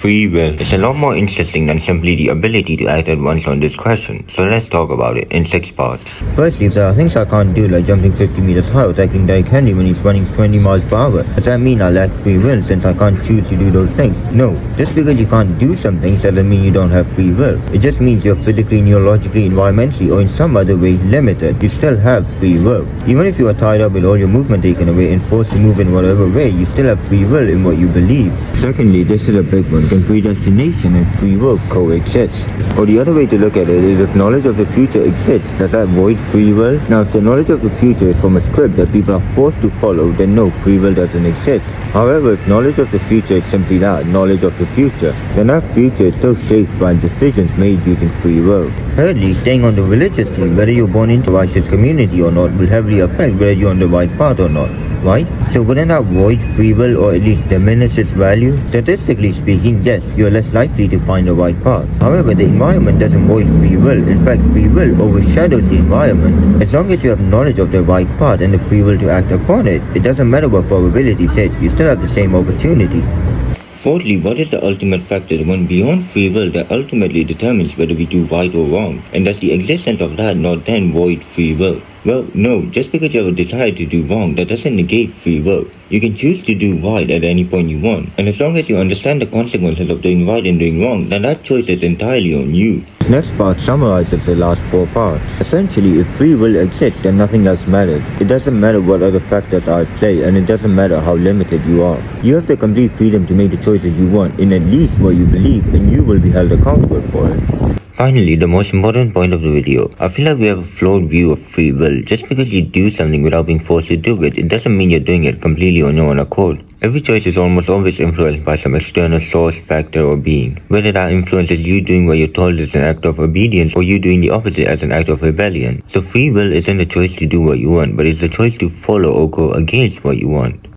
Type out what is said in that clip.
Free will is a lot more interesting than simply the ability to act at once on this question, so let's talk about it in 6 parts. Firstly, if there are things I can't do, like jumping 50 meters high or tackling Derrick Henry when he's running 20 miles per hour, does that mean I lack free will since I can't choose to do those things? No. Just because you can't do some things doesn't mean you don't have free will. It just means you're physically, neurologically, environmentally, or in some other way limited. You still have free will. Even if you are tied up with all your movement taken away and forced to move in whatever way, you still have free will in what you believe. Secondly, this is a big one. Can predestination and free will coexist? Or the other way to look at it is, if knowledge of the future exists, does that void free will? Now, if the knowledge of the future is from a script that people are forced to follow, then no, free will doesn't exist. However, if knowledge of the future is simply that, knowledge of the future, then that future is still shaped by decisions made using free will. Thirdly, staying on the religious theme, whether you're born into a righteous community or not will heavily affect whether you're on the right path or not. Right? So wouldn't that void free will or at least diminish its value? Statistically speaking, yes, you're less likely to find the right path. However, the environment doesn't void free will. In fact, free will overshadows the environment. As long as you have knowledge of the right path and the free will to act upon it, it doesn't matter what probability says, you still have the same opportunity. Fourthly, what is the ultimate factor, the one beyond free will that ultimately determines whether we do right or wrong? And does the existence of that not then void free will? Well, no, just because you have a desire to do wrong, that doesn't negate free will. You can choose to do right at any point you want, and as long as you understand the consequences of doing right and doing wrong, then that choice is entirely on you. This next part summarizes the last 4 parts. Essentially, if free will exists, then nothing else matters. It doesn't matter what other factors are at play, and it doesn't matter how limited you are. You have the complete freedom to make the choices you want in at least what you believe, and you will be held accountable for it. Finally, the most important point of the video. I feel like we have a flawed view of free will. Just because you do something without being forced to do it, it doesn't mean you're doing it completely on your own accord. Every choice is almost always influenced by some external source, factor, or being. Whether that influence is you doing what you're told as an act of obedience, or you doing the opposite as an act of rebellion. So free will isn't a choice to do what you want, but it's a choice to follow or go against what you want.